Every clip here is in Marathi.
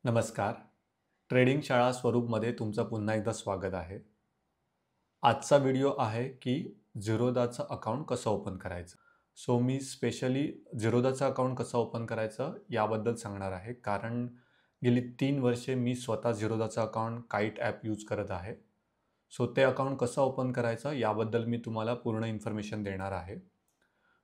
नमस्कार. ट्रेडिंग शाळा स्वरूपमध्ये तुमचं पुन्हा एकदा स्वागत आहे. आजचा व्हिडिओ आहे की झिरोदाचं अकाउंट कसं ओपन करायचं. सो मी स्पेशली झिरोदाचं अकाउंट कसं ओपन करायचं याबद्दल सांगणार आहे. कारण गेली 3 वर्षे मी स्वतः झिरोदाचं अकाउंट काईट ॲप यूज करत आहे. सो ते अकाउंट कसं ओपन करायचं याबद्दल मी तुम्हाला पूर्ण इन्फॉर्मेशन देणार आहे.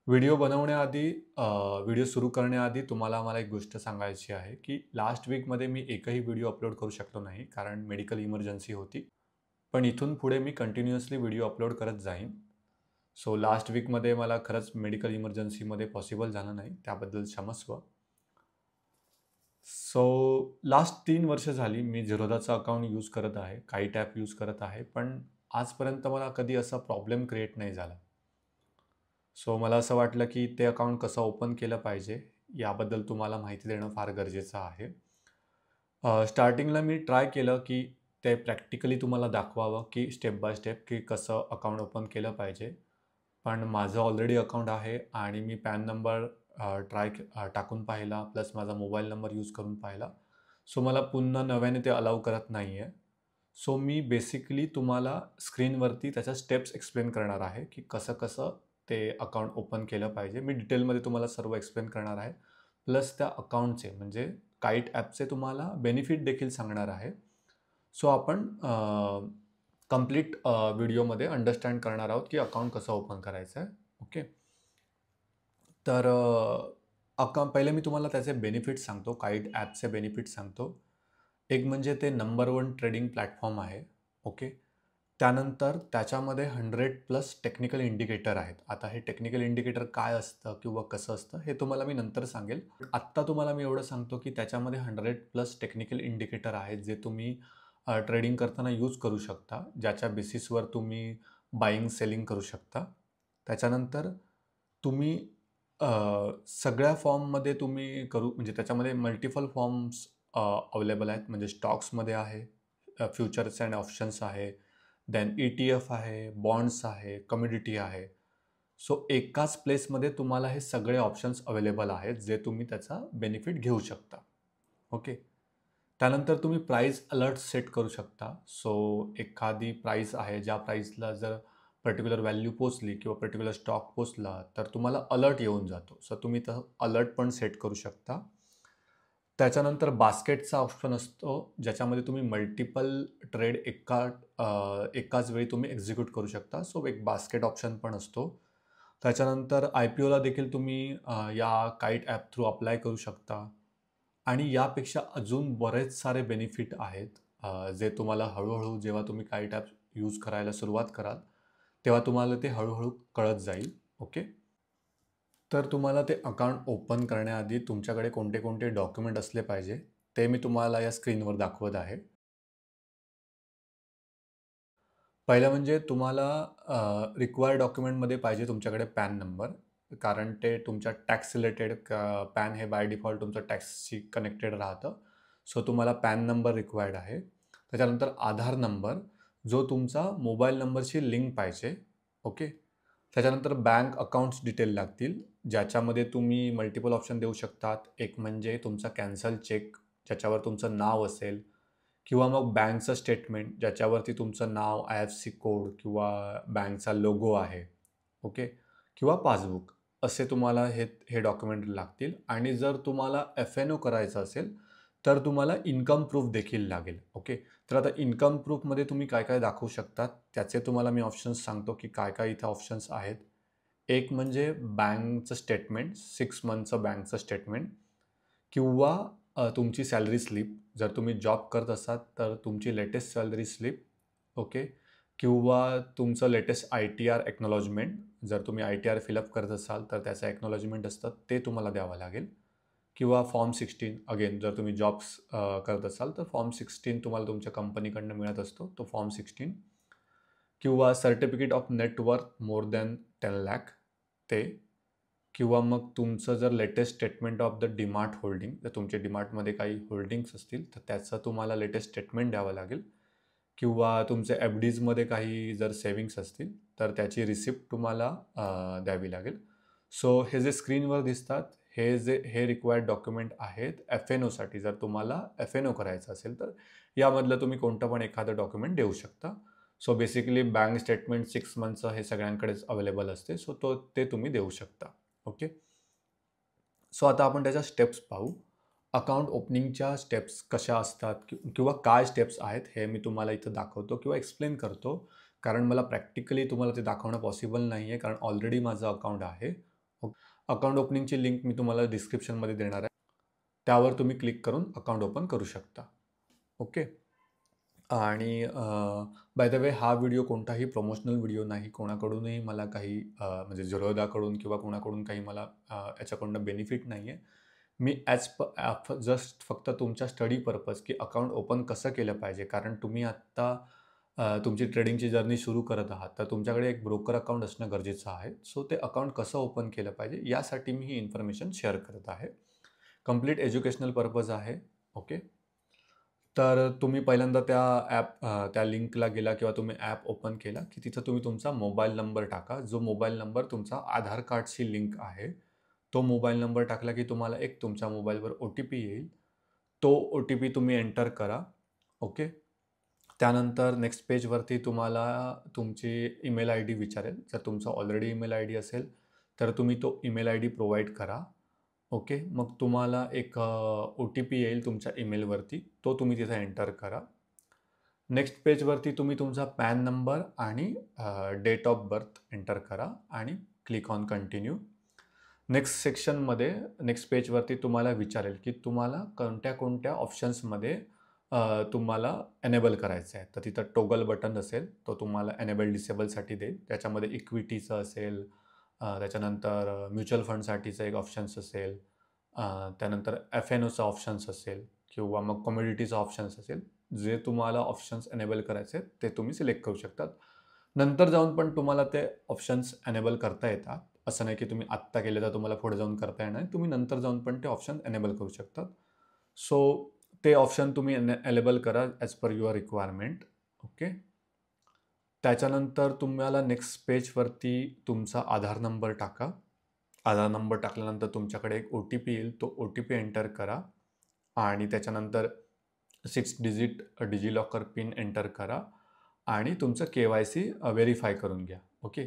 व्हिडिओ बनवण्याआधी व्हिडिओ सुरू करण्याआधी तुम्हाला मला एक गोष्ट सांगायची आहे, की लास्ट वीकमध्ये मी एकही व्हिडिओ अपलोड करू शकलो नाही, कारण मेडिकल इमर्जन्सी होती. पण इथून पुढे मी कंटिन्युअसली व्हिडिओ अपलोड करत जाईन. सो लास्ट वीकमध्ये मला खरंच मेडिकल इमर्जन्सीमध्ये पॉसिबल झालं नाही, त्याबद्दल क्षमस्व. सो लास्ट 3 वर्ष झाली मी झिरोदाचं अकाउंट यूज करत आहे, काईट ॲप यूज करत आहे. पण आजपर्यंत मला कधी असा प्रॉब्लेम क्रिएट नाही झाला. सो मला असं वाटलं की ते अकाउंट कसं ओपन केलं पाहिजे याबद्दल तुम्हाला माहिती देणं फार गरजेचं आहे. स्टार्टिंगला मी ट्राय केलं की ते प्रॅक्टिकली तुम्हाला दाखवावं की स्टेप बाय स्टेप की कसं अकाउंट ओपन केलं पाहिजे. पण माझं ऑलरेडी अकाउंट आहे आणि मी पॅन नंबर टाकून पाहिला, प्लस माझा मोबाईल नंबर यूज करून पाहिला. सो मला पुन्हा नव्याने ते अलाउ करत नाही आहे. सो मी बेसिकली तुम्हाला स्क्रीनवरती त्याच्या स्टेप्स एक्सप्लेन करणार आहे की कसं-कसं ते अकाउंट ओपन केलं पाहिजे. मी डिटेलमध्ये तुम्हाला सर्व एक्सप्लेन करणार आहे. प्लस त्या अकाउंटचे म्हणजे काईट ॲपचे तुम्हाला बेनिफिट देखील सांगणार आहे. सो आपण कंप्लीट व्हिडिओमध्ये अंडरस्टँड करणार आहोत की अकाउंट कसं ओपन करायचं आहे. ओके. तर पहिले मी तुम्हाला त्याचे बेनिफिट सांगतो, काईट ॲपचे बेनिफिट सांगतो. एक म्हणजे ते नंबर 1 ट्रेडिंग प्लॅटफॉर्म आहे. ओके. त्यानंतर त्याच्यामध्ये 100+ टेक्निकल इंडिकेटर आहेत. आता हे टेक्निकल इंडिकेटर काय असतं किंवा कसं असतं हे तुम्हाला मी नंतर सांगेल. आत्ता तुम्हाला मी एवढं सांगतो की त्याच्यामध्ये 100+ टेक्निकल इंडिकेटर आहेत जे तुम्ही ट्रेडिंग करताना यूज करू शकता. ज्याच्या बेसिसवर तुम्ही बायिंग, सेलिंग करू शकता. त्याच्यानंतर तुम्ही सगळ्या फॉर्ममध्ये तुम्ही म्हणजे त्याच्यामध्ये मल्टिपल फॉर्म्स अवेलेबल आहेत. म्हणजे स्टॉक्समध्ये आहे, फ्युचर्स अँड ऑप्शन्स आहे, देन ETF आहे, बॉन्ड्स आहे, कमोडिटी आहे. सो एकाच प्लेसमध्ये तुम्हाला हे सगळे ऑप्शन्स अवेलेबल आहेत, जे तुम्ही त्याचा बेनिफिट घेऊ शकता. ओके. त्यानंतर तुम्ही प्राईस अलर्ट सेट करू शकता. सो एखादी प्राईस आहे, ज्या प्राईसला जर पर्टिक्युलर व्हॅल्यू पोचली किंवा पर्टिक्युलर स्टॉक पोचला, तर तुम्हाला अलर्ट येऊन जातो. सो तुम्ही तसं अलर्ट पण सेट करू शकता. त्याच्यानंतर बास्केटचा ऑप्शन असतो, ज्याच्यामध्ये तुम्ही मल्टिपल ट्रेड एकाच वेळी तुम्ही एक्झिक्यूट करू शकता. सो एक बास्केट ऑप्शन पण असतो. त्याच्यानंतर IPOला देखील तुम्ही या काईट ॲप थ्रू अप्लाय करू शकता. आणि यापेक्षा अजून बरेच सारे बेनिफिट आहेत, जे तुम्हाला हळू-हळू जेव्हा तुम्ही काईट ॲप यूज करायला सुरुवात कराल, तेव्हा तुम्हाला ते हळू-हळू कळत जाईल. ओके. तर तुम्हाला ते अकाउंट ओपन करण्याआधी तुमच्याकडे कोणते-कोणते डॉक्युमेंट असले पाहिजे, ते मी तुम्हाला या स्क्रीनवर दाखवत आहे. पहिलं म्हणजे तुम्हाला रिक्वायर्ड डॉक्युमेंटमध्ये पाहिजे तुमच्याकडे पॅन नंबर. कारण ते तुमच्या टॅक्स रिलेटेड पॅन हे बाय डिफॉल्ट तुमचं टॅक्सशी कनेक्टेड राहतं. सो तुम्हाला पॅन नंबर रिक्वायर्ड आहे. त्याच्यानंतर आधार नंबर, जो तुमचा मोबाईल नंबरशी लिंक पाहिजे. ओके. त्याच्यानंतर बँक अकाउंट्स डिटेल लागतील, ज्याच्यामध्ये तुम्ही मल्टिपल ऑप्शन देऊ शकतात. एक म्हणजे तुमचा कॅन्सल चेक, ज्याच्यावर तुमचं नाव असेल किंवा मग बँकचं स्टेटमेंट, ज्याच्यावरती तुमचं नाव, IFSC कोड किंवा बँकचा लोगो आहे. ओके. किंवा पासबुक, असे तुम्हाला हे डॉक्युमेंट लागतील. आणि जर तुम्हाला FNO करायचं असेल, तर तुम्हाला इन्कम प्रूफ देखील लागेल. ओके. तर आता इन्कम प्रूफमध्ये तुम्ही काय-काय दाखवू शकतात, त्याचे तुम्हाला मी ऑप्शन्स सांगतो की काय-काय इथे ऑप्शन्स आहेत. एक म्हणजे बँकचं स्टेटमेंट, 6 मंथचं बँकचं स्टेटमेंट किंवा तुमची सॅलरी स्लिप. जर तुम्ही जॉब करत असाल, तर तुमची लेटेस्ट सॅलरी स्लिप. ओके. किंवा तुमचं लेटेस्ट ITR एक्नॉलेजमेंट. जर तुम्ही ITR फिलअप करत असाल, तर त्याचं एक्नॉलेजमेंट असतं, ते तुम्हाला द्यावं लागेल. किंवा फॉर्म 16 अगेन जर तुम्ही जॉब्स करत असाल, तर फॉर्म 16 तुम्हाला तुमच्या कंपनीकडनं मिळत असतो, तो फॉर्म 16. किंवा certificate of net worth more than 10 lakh ते. किंवा मग तुमचं जर latest statement of the DMart holding, जर तुमचे डीमार्टमध्ये काही होल्डिंग्स असतील, तर त्याचं तुम्हाला लेटेस्ट स्टेटमेंट द्यावं लागेल. किंवा तुमचे FDजमध्ये काही जर सेव्हिंग्स असतील, तर त्याची रिसिप्ट तुम्हाला द्यावी लागेल. सो हे जे स्क्रीनवर दिसतात, हे रिक्वायर्ड डॉक्युमेंट आहेत एफ-एन-ओसाठी. जर तुम्हाला एफ-एन-ओ करायचं असेल तर यामधलं तुम्ही कोणतं पण एखादं डॉक्युमेंट देऊ शकता. सो बेसिकली बँक स्टेटमेंट 6 मंथचं हे सगळ्यांकडेच अवेलेबल असते. सो ते तुम्ही देऊ शकता. ओके. सो आता आपण त्याच्या स्टेप्स पाहू. अकाउंट ओपनिंगच्या स्टेप्स कशा असतात किंवा काय स्टेप्स आहेत हे मी तुम्हाला इथं दाखवतो किंवा एक्सप्लेन करतो. कारण मला प्रॅक्टिकली तुम्हाला ते दाखवणं पॉसिबल नाही आहे, कारण ऑलरेडी माझं अकाउंट आहे. अकाउंट ओपनिंगची लिंक मी तुम्हाला डिस्क्रिप्शनमध्ये देणार आहे. त्यावर तुम्ही क्लिक करून अकाउंट ओपन करू शकता. ओके. आणि बाय द वे हा व्हिडिओ कोणताही प्रमोशनल व्हिडिओ नाही. कोणाकडूनही मला काही म्हणजे झेरोदाकडून किंवा कोणाकडून काही मला याच्याकडून बेनिफिट नाही आहे. मी जस्ट फक्त तुमच्या स्टडी पर्पज की अकाउंट ओपन कसं केलं पाहिजे. कारण तुम्ही आत्ता तुमची ट्रेडिंगची जर्नी सुरू करत आहात, तर तुमच्याकडे एक ब्रोकर अकाउंट असणं गरजेचं आहे. सो ते अकाउंट कसं ओपन केलं पाहिजे यासाठी मी ही इन्फॉर्मेशन शेअर करत आहे. कंप्लीट एज्युकेशनल पर्पज आहे. ओके. तर तुम्ही पहिल्यांदा त्या लिंकला गेला किंवा तुम्ही ॲप ओपन केला की तिथं तुम्ही तुमचा मोबाईल नंबर टाका. जो मोबाईल नंबर तुमचा आधार कार्डशी लिंक आहे. तो मोबाईल नंबर टाकला की तुम्हाला एक तुमच्या मोबाईलवर ओ-टी-पी येईल. तो ओ-टी-पी तुम्ही एंटर करा. ओके. त्यानंतर नेक्स्ट पेजवरती तुम्हाला तुमची ईमेल आय डी विचारेल. जर तुमचा ऑलरेडी ईमेल आय डी असेल तर तुम्ही तो ईमेल आय डी प्रोव्हाईड करा. ओके. मग तुम्हाला एक ओ-टी-पी येईल तुमच्या ईमेलवरती. तो तुम्ही तिथे एंटर करा. नेक्स्ट पेजवरती तुम्ही तुमचा पॅन नंबर आणि डेट ऑफ बर्थ एंटर करा आणि क्लिक ऑन कंटिन्यू. नेक्स्ट सेक्शनमध्ये नेक्स्ट पेजवरती तुम्हाला विचारेल की तुम्हाला कोणत्या ऑप्शन्समध्ये तुम्हाला एनेबल करायचं आहे. तर तिथं टॉगल बटन असेल, तो तुम्हाला एनेबल डिसेबलसाठी देईल. त्याच्यामध्ये इक्विटीचं असेल, त्याच्यानंतर म्युच्युअल फंडसाठीचं एक ऑप्शन्स असेल, त्यानंतर एफ-एन-ओचा ऑप्शन्स असेल किंवा मग कमोडिटीचा ऑप्शन्स असेल. जे तुम्हाला ऑप्शन्स एनेबल करायचे आहेत ते तुम्ही सिलेक्ट करू शकतात. नंतर जाऊन पण तुम्हाला ते ऑप्शन्स एनेबल करता येतात. असं नाही की तुम्ही आत्ता केले तर तुम्हाला पुढे जाऊन करता येणार नाही. तुम्ही नंतर जाऊन पण ते ऑप्शन एनेबल करू शकतात. सो ते ऑप्शन तुम्ही एनेबल करा as per your requirement. Okay. त्याच्यानंतर तुम्हाला नेक्स्ट पेजवरती तुमचा आधार नंबर टाका. आधार नंबर टाकल्यानंतर तुमच्याकडे एक ओ-टी-पी येईल. तो ओ-टी-पी एंटर करा आणि त्याच्यानंतर 6 डिजिट डिजिलॉकर पिन एंटर करा आणि तुमचं KYC व्हेरीफाय करून घ्या. ओके.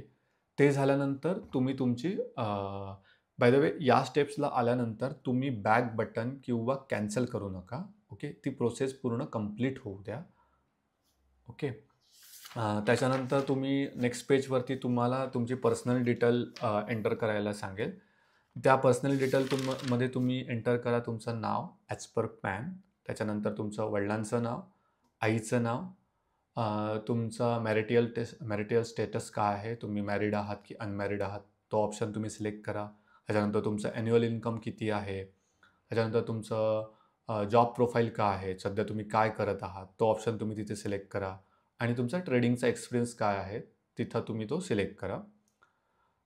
ते झाल्यानंतर तुम्ही तुमची बाय द वे या स्टेप्सला आल्यानंतर तुम्ही बॅक बटन किंवा कॅन्सल करू नका. ओके. ती प्रोसेस पूर्ण कंप्लीट होऊ द्या. ओके. त्याच्यानंतर तुम्ही नेक्स्ट पेजवरती तुम्हाला तुमची पर्सनल डिटेल एंटर करायला सांगेल. त्या पर्सनल डिटेल मध्ये तुम्ही एंटर करा तुमचं नाव ॲज पर पॅन. त्याच्यानंतर तुमचं वडिलांचं नाव, आईचं नाव, तुमचा मॅरिटल स्टेटस काय आहे, तुम्ही मॅरिड आहात की अनमॅरिड आहात, तो ऑप्शन तुम्ही सिलेक्ट करा. त्याच्यानंतर तुमचं ॲन्युअल इन्कम किती आहे, त्याच्यानंतर तुमचं जॉब प्रोफाईल काय आहे, सध्या तुम्ही काय करत आहात, तो ऑप्शन तुम्ही तिथे सिलेक्ट करा. आणि तुमचा ट्रेडिंगचा एक्सपिरियन्स काय आहे तिथं तुम्ही तो सिलेक्ट करा.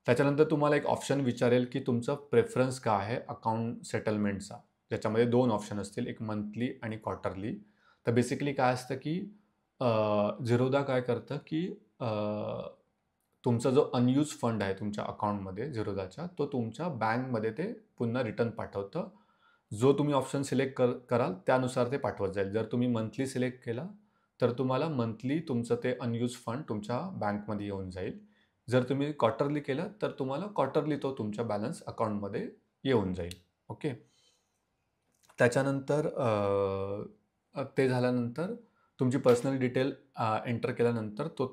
त्याच्यानंतर तुम्हाला एक ऑप्शन विचारेल की तुमचं प्रेफरन्स काय आहे अकाउंट सेटलमेंटचा, ज्याच्यामध्ये 2 ऑप्शन असतील, एक मंथली आणि क्वार्टरली. तर बेसिकली काय असतं की झेरोदा काय करतं की तुमचा जो अनयूज फंड आहे तुमच्या अकाउंटमध्ये झेरोदाच्या, तो तुमच्या बँकमध्ये ते पुन्हा रिटर्न पाठवतं. जो तुम्ही ऑप्शन सिलेक्ट कराल त्यानुसार ते पाठवत जाईल. जर तुम्ही मंथली सिलेक्ट केला तर तुम्हाला मंथली तुमचं ते अनयूज फंड तुमच्या बँकमध्ये येऊन जाईल. जर तुम्ही क्वार्टरली केलं तर तुम्हाला क्वार्टरली तो तुमच्या बॅलन्स अकाउंटमध्ये येऊन जाईल. ओके. त्याच्यानंतर ते झाल्यानंतर तुमची पर्सनल डिटेल एंटर केल्यानंतर तो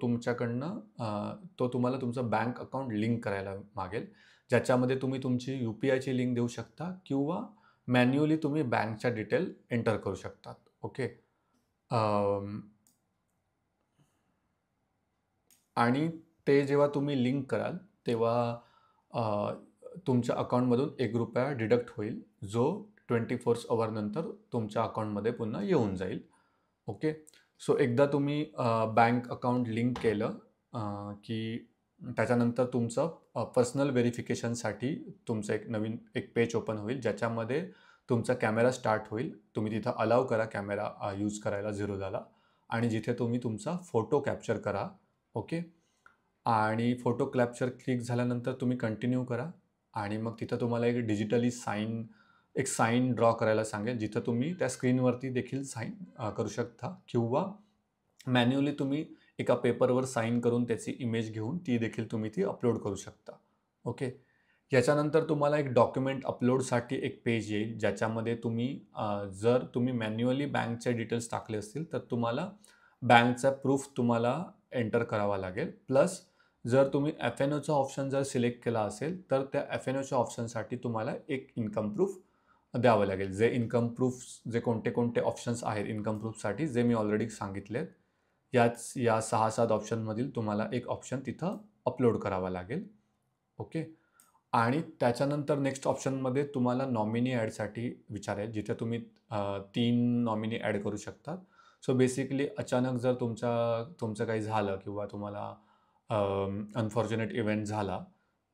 तुम्हाला तुमचं बँक अकाउंट लिंक करायला मागेल, ज्याच्यामध्ये तुम्ही तुमची UPIची लिंक देऊ शकता किंवा मॅन्युअली तुम्ही बँकच्या डिटेल एंटर करू शकतात. ओके. आणि ते जेव्हा तुम्ही लिंक कराल तेव्हा तुमच्या अकाउंटमधून ₹1 डिडक्ट होईल, जो 24 आवर नंतर तुमच्या अकाउंटमध्ये पुन्हा येऊन जाईल. ओके. सो एकदा तुम्ही बँक अकाउंट लिंक केलं की त्याच्यानंतर तुमचं पर्सनल व्हेरिफिकेशनसाठी तुमचं एक पेज ओपन होईल, ज्याच्यामध्ये तुमचा कॅमेरा स्टार्ट होईल. तुम्ही तिथं अलाव करा कॅमेरा यूज करायला झेरोदाला आणि जिथे तुम्ही तुमचा फोटो कॅप्चर करा. ओके. आणि फोटो कॅप्चर क्लिक झाल्यानंतर तुम्ही कंटिन्यू करा. आणि मग तिथं तुम्हाला एक साइन ड्रॉ करायला सांगेल, जिथं तुम्ही त्या स्क्रीनवरती देखील साइन करू शकता किंवा मॅन्युअली तुम्ही एका पेपरवर साइन करून त्याची इमेज घेऊन ती देखील तुम्ही ती अपलोड करू शकता. ओके. याच्यानंतर तुम्हाला एक डॉक्युमेंट अपलोडसाठी एक पेज येईल, ज्याच्यामध्ये जर तुम्ही मॅन्युअली बँकचे डिटेल्स टाकले असतील, तर तुम्हाला बँकचा प्रूफ तुम्हाला एंटर करावा लागेल. प्लस जर तुम्ही एफ-एन-ओचा ऑप्शन जर सिलेक्ट केला असेल, तर त्या एफ-एन-ओच्या ऑप्शनसाठी तुम्हाला एक इन्कम प्रूफ द्यावं लागेल. जे कोणते ऑप्शन्स आहेत इन्कम प्रूफसाठी, जे मी ऑलरेडी सांगितलेत. या 6-7 ऑप्शनमधील तुम्हाला एक ऑप्शन तिथं अपलोड करावा लागेल. ओके. आणि त्याच्यानंतर नेक्स्ट ऑप्शनमध्ये तुम्हाला नॉमिनी ॲडसाठी विचारेल, जिथे तुम्ही 3 नॉमिनी ॲड करू शकता. सो बेसिकली अचानक जर तुमचं काही झालं किंवा तुम्हाला अनफॉर्च्युनेट इव्हेंट झाला,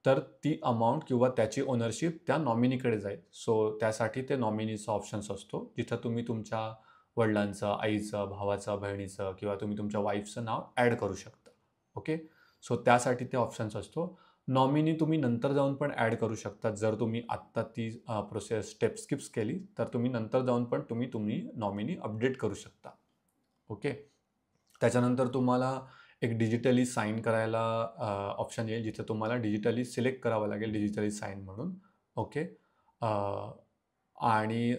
तर ती अमाउंट किंवा त्याची ओनरशिप त्या नॉमिनीकडे जाईल. सो त्यासाठी ते नॉमिनीचा ऑप्शन्स असतो, जिथं तुम्ही तुमच्या वडिलांचं, आईचं, भावाचं, बहिणीचं किंवा तुम्ही तुमच्या वाईफचं नाव ॲड करू शकता. ओके. सो त्यासाठी ते ऑप्शन्स असतो. नॉमिनी तुम्ही नंतर जाऊन पण ॲड करू शकता. जर तुम्ही आत्ता ती स्टेप स्किप्स केली, तर तुम्ही नंतर जाऊन पण तुम्ही नॉमिनी अपडेट करू शकता. ओके. त्याच्यानंतर तुम्हाला एक डिजिटली साइन करायला ऑप्शन येईल, जिथे तुम्हाला डिजिटली सिलेक्ट करावं लागेल, डिजिटली साइन म्हणून. ओके. आणि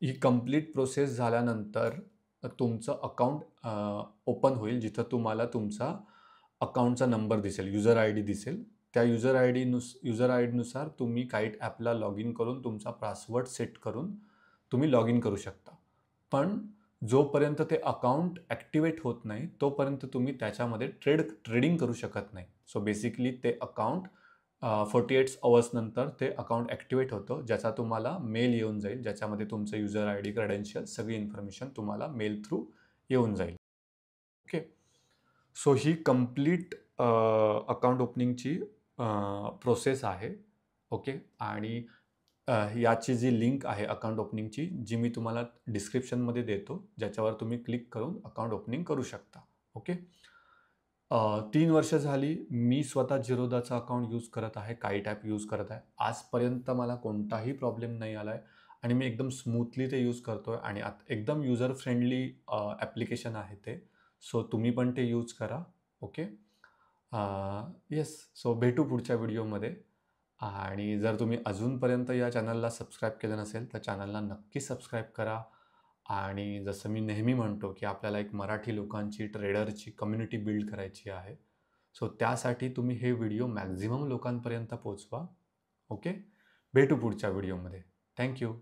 ही कंप्लीट प्रोसेस झाल्यानंतर तुमचं अकाउंट ओपन होईल, जिथं तुम्हाला तुमचा अकाउंटचा नंबर दिसेल, युजर आय डी दिसेल. त्या युजर आय डीनुसार तुम्ही काईट ॲपला लॉग इन करून तुमचा पासवर्ड सेट करून तुम्ही लॉग इन करू शकता. पण जोपर्यंत ते अकाउंट ॲक्टिवेट होत नाही, तोपर्यंत तुम्ही त्याच्यामध्ये ट्रेडिंग करू शकत नाही. सो बेसिकली ते अकाउंट 48 अवर्स नंतर ते अकाउंट ॲक्टिवेट होतं, ज्याचा तुम्हाला मेल येऊन जाईल, ज्याच्यामध्ये तुमचं युजर आय डी, क्रेडेन्शियल सगळी इन्फॉर्मेशन तुम्हाला मेल थ्रू येऊन जाईल. ओके. सो ही कंप्लीट अकाउंट ओपनिंगची प्रोसेस आहे. ओके. आणि याची जी लिंक आहे अकाउंट ओपनिंगची, जी मी तुम्हाला डिस्क्रिप्शनमध्ये देतो, ज्याच्यावर तुम्ही क्लिक करून अकाउंट ओपनिंग करू शकता. ओके. 3 वर्ष झाली मी स्वतः झिरोदाचा अकाउंट यूज करत आहे, काईट ॲप यूज करत आहे. आजपर्यंत मला कोणताही प्रॉब्लेम नाही आला आहे आणि मी एकदम स्मूथली ते यूज करतो आहे आणि एकदम युजर फ्रेंडली ॲप्लिकेशन आहे ते. सो तुम्ही पण ते यूज करा. ओके. येस. सो भेटू पुढच्या व्हिडिओमध्ये. आणि जर तुम्ही अजूनपर्यंत या चॅनलला सबस्क्राईब केलं नसेल, तर चॅनलला नक्की सबस्क्राईब करा. आणि जसं मी नेहमी म्हणतो, की आपल्याला एक मराठी लोकांची, ट्रेडरची कम्युनिटी बिल्ड करायची आहे. सो त्यासाठी तुम्ही हे व्हिडिओ मॅक्झिमम लोकांपर्यंत पोहोचवा. ओके. भेटू पुढच्या व्हिडिओमध्ये. Thank you.